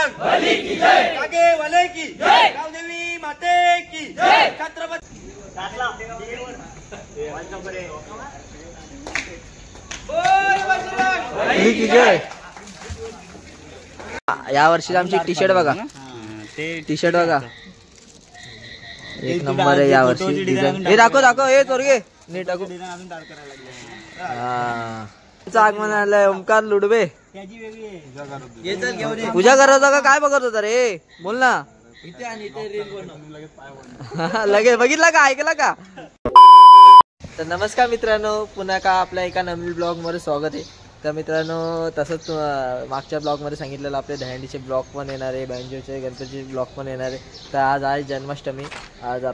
बजरंग बली की जय, कागे वाले की जय, गावदेवी माते की जय, छत्रपती बली की जय। या वर्षी आमची टी शर्ट बघा, टी शर्ट बघा एक नंबर आहे या वर्षी डिझाईन। हे दाखव दाखव, हे चोरगे नीट दाखव। आगमन आलंय ओमकार लुडबे, पूजा करत होता का काय बघत होता रे, बोल ना। लगेच बघितला का, ऐकला का? तर नमस्कार मित्रांनो, पुन्हा का आपल्या एका नवीन ब्लॉग मध्ये स्वागत आहे। तर मित्रांनो, तसंच मागच्या ब्लॉग मध्ये सांगितलेलं आपले दहीहंडीचे ब्लॉग पण येणार आहे, बँजोचे गणपतीचे ब्लॉग पण येणार आहे। तर आज आहे जन्माष्टमी, आज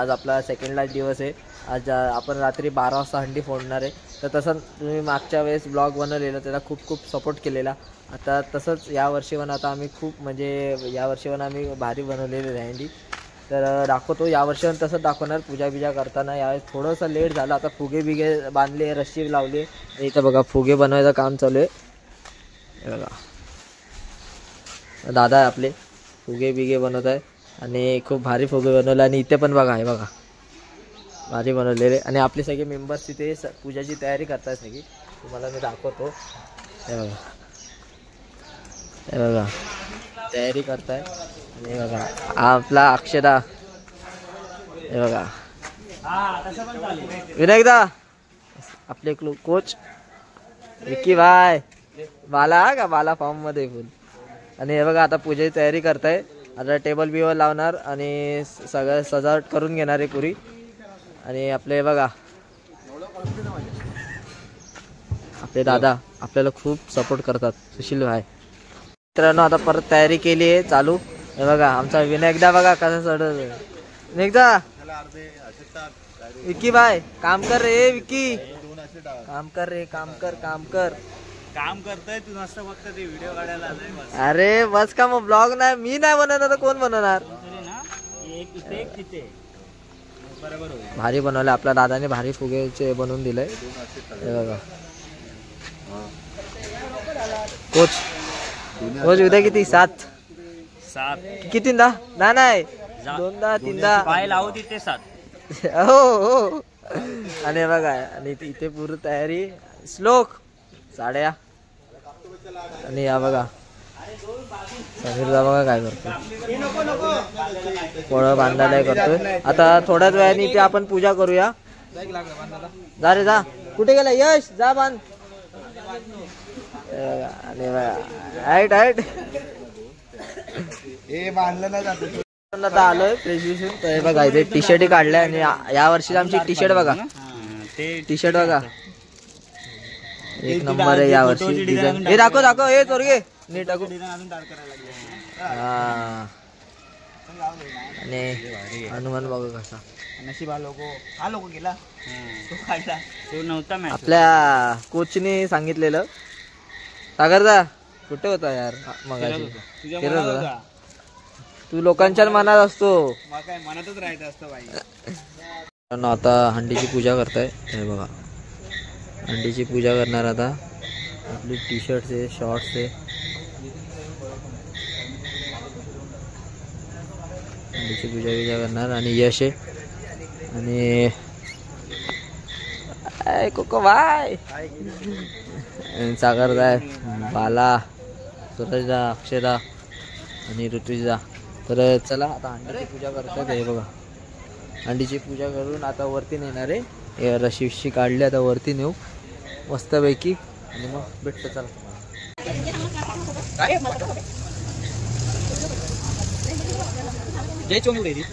आपला सेकंड लास्ट दिवस आहे। आज आपण रात्री 12 वाजता हंडी फोडणार आहे। तर तसं तुम्ही मागच्या वेळेस ब्लॉग बनवलेला, त्याला खूप खूप सपोर्ट केलेला। आता तसंच यावर्षी पण आता आम्ही खूप म्हणजे यावर्षी पण आम्ही भारी बनवलेली दहीहंडी, तर दाखवतो यावर्षी पण तसंच दाखवणार। पूजा बिजा करताना यावेळेस थोडंसं लेट झालं। आता फुगे बिगे बांधले, रस्सी लावली, इथं बघा फुगे बनवायचं काम चालू आहे। बघा दादा आपले फुगे बिगे बनवत आहे आणि खूप भारी फुगे बनवले। आणि इथे पण बघा, हे बघा भारी बनवलेले। आणि आपले सगळे मेंबर्स तिथे पूजाची तयारी करतात सगळी, तुम्हाला मी दाखवतो। हे बघा, हे बघा तयारी करताय। आणि बघा आपला अक्षदा, हे बघा विनायकदा आपले कोच विक्की भाई, बाला का बाला फॉर्म मध्ये फुल। आणि हे बघा आता पूजेची तयारी करताय, आता टेबल बिबल लावणार आणि सगळं सजावट करून घेणार आहे पुरी। आणि आपले बघा आपले दादा आपल्याला खूप सपोर्ट करतात, सुशील भाई। मित्रांनो आता परत तयारी केली आहे चालू। हे बघा आमचा विनायकदा बघा कसं चढत, विनायकदा विक्की भाई काम कर रे, विक्की काम कर रे, काम कर काम कर, काम करतोय तू, नसतं फक्त ते व्हिडिओ काढायला। अरे बस का मग, ब्लॉग नाही मी नाही बनवणार तर कोण बनवणार? भारी बनवलं आपल्या दादाने, भारी फुगेचे बनवून दिलंय। हे बघा कोच कोच उद्या किती 7 कितीदा ना, नाही 2दा 3दा पाय लावू तिथे 7 हो हो। आणि बघा आणि इथे पूर्ण तयारी, श्लोक साड्या। आणि या बघा समीरदा बघा काय करतो, पोळं बांधायला करतोय। आता थोड्याच वेळाने इथे आपण पूजा करूया। जा रे जा, कुठे गेला यश, जा बांध। आणि हाईट हाईट हे बांधलं नाही जात। आता आलोय फ्रेश दिसून, तर हे बघा इथे टी शर्ट काढल्या। आणि या वर्षी आमची टी शर्ट बघा, टी शर्ट बघा एक नंबर आहे या वर्षी डिझाईन। हे दाखव दाखव, हे चोरगे नीट दाखव। आणि हनुमान बघा कसा, नशीब हा लोगो गेला, तो काढला, तो नव्हता। आपल्या कोचने सांगितलेलं। सागरदा कुठे होता यार मगाशी? तू लोकांच्या मनात असतो, काय मनातच राहायचं असतं बाई। आता हंडीची पूजा करताय, हे बघा हंडीची पूजा करणार। आता आपली टी शर्ट्स आहे, शॉर्ट्स आहे, हंडीची पूजा करणार। आणि यश आहे आणि कोको बाय, सागरदा आहे, बाला, सूरजदा, अक्षदा आणि ऋत्विजदा। तर चला आता हंडीची पूजा करतात। हे बघा हंडीची पूजा करून आता वरती नेणार आहे, रशी काढली, आता वरती नेऊ मस्तपैकी आणि मग भेटतो। चला जय चोमुडे रे।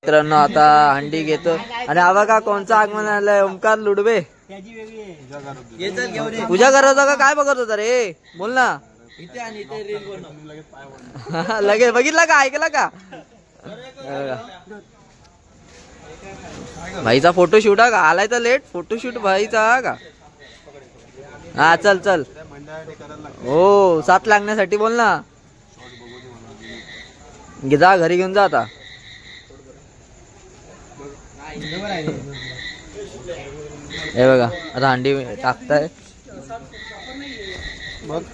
मित्रांनो आता हंडी घेतो। आणि हा बघा कोणचं आगमन आलंय, ओमकार लुडबे। पूजा करत होता का काय बघत होता रे, बोल ना। लगेच बघितला का, ऐकला का? भाईचा फोटोशूट हा का आलाय तर लेट फोटोशूट भाईचा हा का हा चल चल हो 7 लागण्यासाठी बोल ना जा घरी घेऊन जा आता हे बघा आता अंडी टाकताय बघा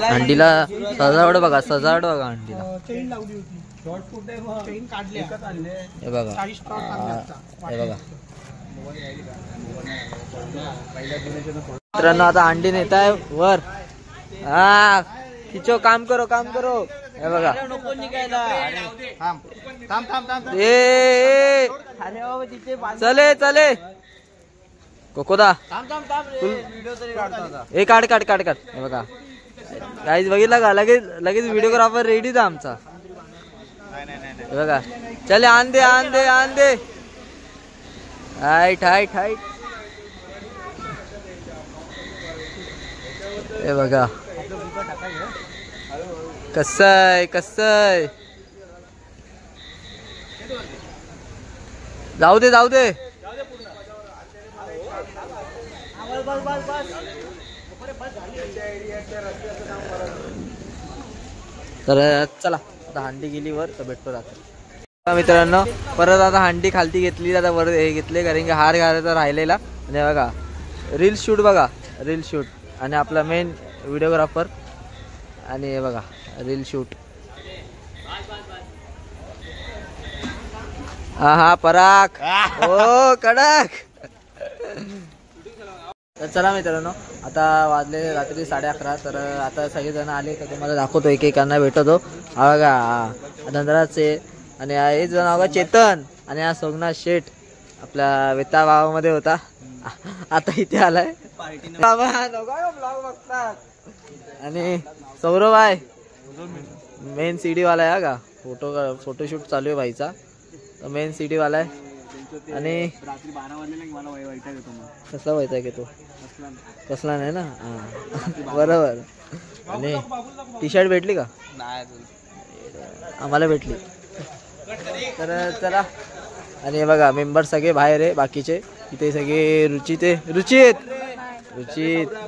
अंडीला सजावट बघा अंडीला हे बघा मित्रांनो आता अंडी नेत आहे वर हा खिचो काम करो हे बघा चले कोकोदा हे काढ हे बघा काहीच बघितलं का लगेच व्हिडिओग्राफर रेडी था आमचा हे बघा चले आण दे हाईट हे बघा कसं आहे जाऊ दे तर चला आता हंडी गेली वर तर भेटतो रात्री मित्रांनो परत आता हंडी खालती घेतली आता वर हे घेतले कारण की हार घालायचा राहिलेला आणि बघा रील शूट आणि आपला मेन व्हिडिओग्राफर आणि हे बघा रील शूट हा पराग ओ कडक तर चला मित्रांनो आता वाजले रात्री 11:30 तर आता सगळेजण आले तर तुम्हाला दाखवतो एकेकांना भेटतो हा बघा धनराजचे आणि एक जण बघा चेतन आणि हा सोमनाथ शेठ आपल्या वेता गावामध्ये होता आता इथे आलाय ब्लॉग बघतात आणि सौरभ आहे मेन सीडी वाला आहे का फोटोशूट चालू आहे भाईचा तो मेन सीडी वाला आहे आणि रात्री 12 वाजले मला वैताग येतो कसला वैताग येतो कसला नाही ना बरोबर आणि टी शर्ट भेटली का आम्हाला भेटली तर चला आणि हे बघा मेंबर सगळे बाहेर आहे बाकीचे इथे सगळे रुचित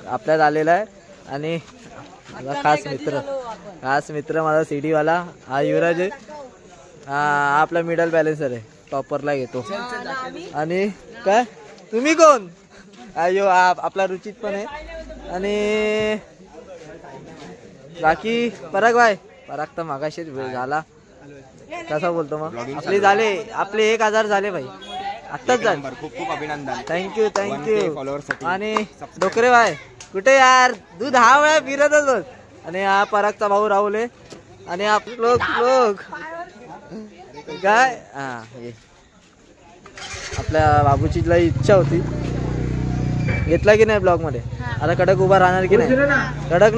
आपल्यात आलेला आहे आणि माझा खास मित्र माझा सीडी वाला हा युवराज आहे हा आपला मिडल बॅलेन्सर आहे टॉपरला घेतो आणि काय तुम्ही कोण अयो आपला रुचित पण आहे आणि बाकी पराग तर मागाशीच झाला कसा बोलतो मग आपले 1000 झाले भाई आत्ताच झाले खूप अभिनंदन थँक्यू आणि डोकरे भाई कुठे यार दूध हा वेळा फिरतच बस आणि हा परागचा भाऊ राहुल आहे आणि लोक काय आपल्या बाबूची इच्छा होती घेतला की नाही ब्लॉग मध्ये आता कडक उभा राहणार की नाही कडक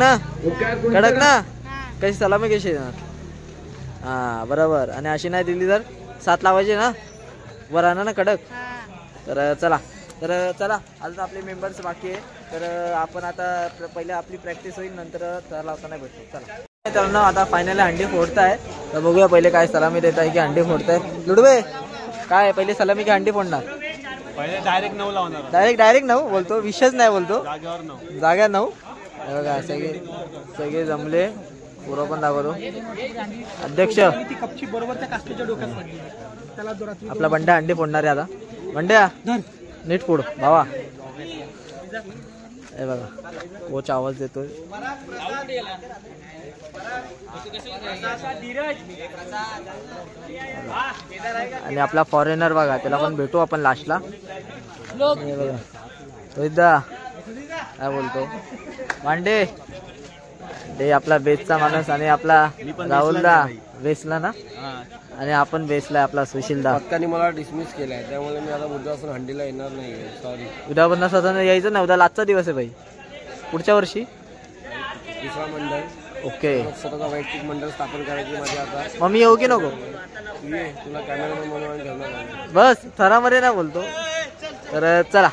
ना कशी सलामी कशी देणार हा बरोबर आणि अशी नाही दिली तर 7 लावायचे ना वर राहणार ना कडक तर चला अजून आपले मेंबर्स बाकी आहे तर आपण आता पहिले आपली प्रॅक्टिस होईल नंतर तर लावताना भेटतो चला मित्रांनो आता फायनली हंडी फोडताय तर बघूया पहिले काय सलामी देत आहे की हंडी फोडताय लुडवे काय पहिले सलामी की हंडी फोडणार पहिले डायरेक्ट 9 लावणार डायरेक्ट 9 बोलतो विषयच नाही बोलतो जागेवर 9 बघा सगळे जमले पुरो पण दाखवतो अध्यक्ष आपला बंड्या हंडी फोडणार आहे आता बंड्या नीट फोड भावा हे बघा कोच आवाज देतोय आणि आपला फॉरेनर बघा त्याला पण भेटू आपण लास्टला रोहितदा काय बोलतो मांडे ते आपला बेसचा माणूस आणि आपला राहुलदा बेसला ना आणि आपण बेसला आपला सुशीलदा पक्काने मला डिसमिस केलाय त्यामुळे मी आता उद्यापासून हंडीला येणार नाही सॉरी उद्यापासून स्वतः यायचं ना उद्या आजचा दिवस आहे भाई पुढच्या वर्षी दुसरा मंडळ ओके स्वतःचा वैयक्तिक मंडळ स्थापन करायची माझी आता मग मी येऊ की नको तुला कॅमेरामॅन म्हणून ठेवणार बस थरामध्ये ना बोलतो तर चला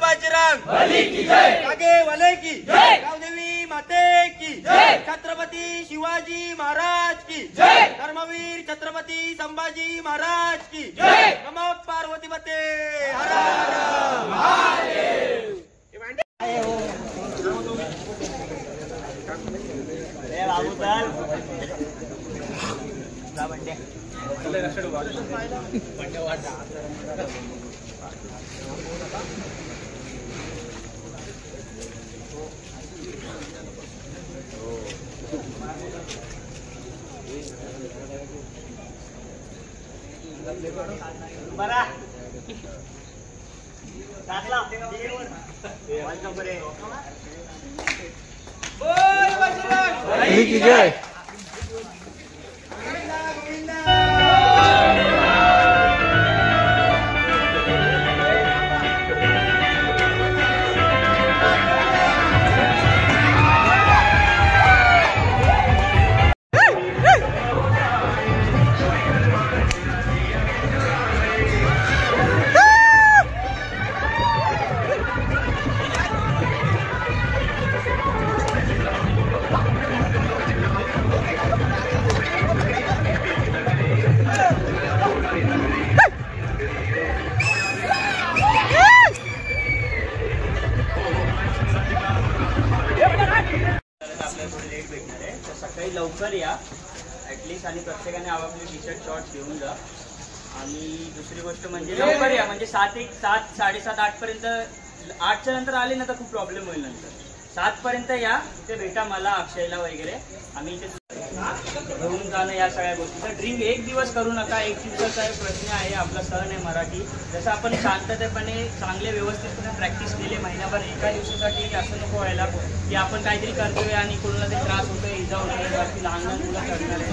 बजरंग बली की जय कागे वाले की जय गावदेवी माते की जय छत्रपती छत्रपती शिवाजी महाराज की जय, धर्मवीर छत्रपती संभाजी महाराज की जय, नमो पार्वती पते हर हर महादेव। बरा टाकला बोल बजरंग की जय। सकाळी लवकर या ॲटलिस्ट आणि प्रत्येकाने आपापले टी शर्ट शॉर्ट्स घेऊन जा आणि दुसरी गोष्ट म्हणजे लवकर या म्हणजे 7 7:30 8पर्यंत 8च्या नंतर आले ना तर खूप प्रॉब्लेम होईल नंतर 7 पर्यंत या ते भेटा मला अक्षयला वगैरे आम्ही इथे घेऊन जाणं या सगळ्या गोष्टी तर ड्रिंक एक दिवस करू नका एक दिवसाचा प्रश्न आहे आपला सण आहे मराठी जसं आपण शांततेपणे चांगले व्यवस्थितपणे प्रॅक्टिस केले महिनाभर एका दिवसासाठी असं नको व्हायला की आपण काहीतरी करतोय आणि कोणाला तरी त्रास होतोय इजा होतोय बाकी लहान लहान मुलं करणार आहे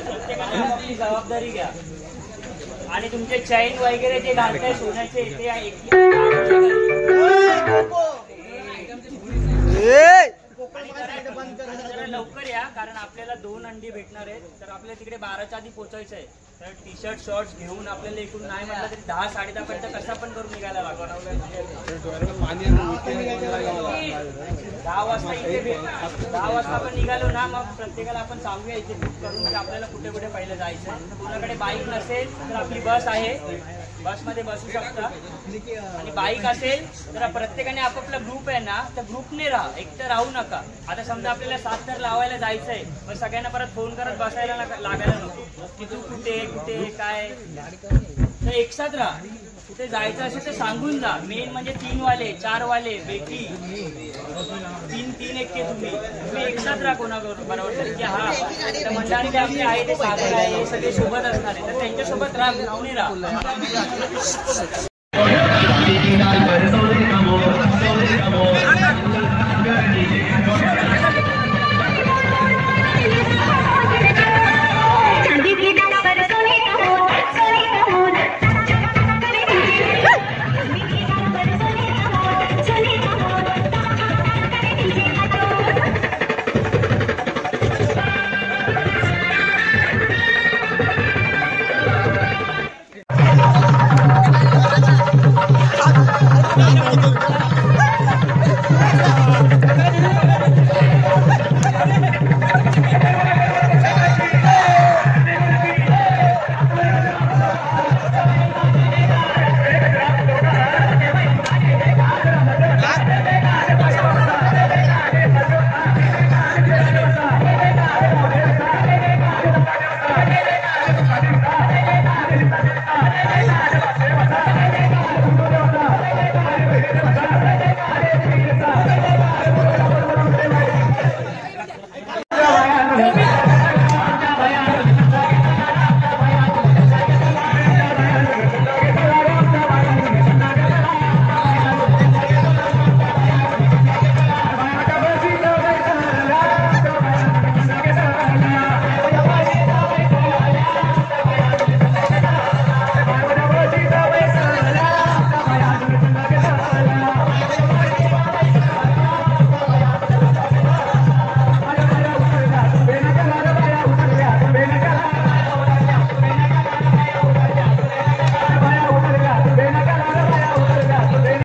प्रत्येकाने आपली जबाबदारी घ्या आणि तुमचे चैन वगैरे जे घालताय सोन्याचे ते जरा लवकर या कारण आपल्याला 2 अंडी भेटणार आहेत तर आपल्याला तिकडे 12च्या आधी पोहोचायचं आहे तर टी शर्ट शॉर्ट्स घेऊन आपल्याला एकूण नाही म्हटलं तरी 10 10:30 पर्यंत कसा पण करून निघायला लागणार 10 वाजता इथे 10 वाजता आपण निघालो ना मग प्रत्येकाला आपण सांगूया इथे बुक करून की आपल्याला कुठे कुठे पहिलं जायचं आहे कोणाकडे बाईक नसेल तर आपली बस आहे बसमध्ये बसू शकता आणि बाईक असेल तर प्रत्येकाने आपापला ग्रुप आहे ना त्या ग्रुपने राहा एकटं राहू नका आता समजा आपल्याला 7 तर लावायला जायचंय मग सगळ्यांना परत फोन करत बसायला लागायला नको की तू कुठे कुठे काय तर एकसाथ राहा कुठे जायचं असेल तर सांगून जा मेन म्हणजे 3 वाले 4 वाले बेटी 3 एकटे तुम्ही एकसाथ राहा कोणाबरोबर तरी की हा तर मंडळी जे आपले आहे ते सागर आहे सगळे सोबत असणार आहे तर त्यांच्यासोबत राहून राहा Thank you.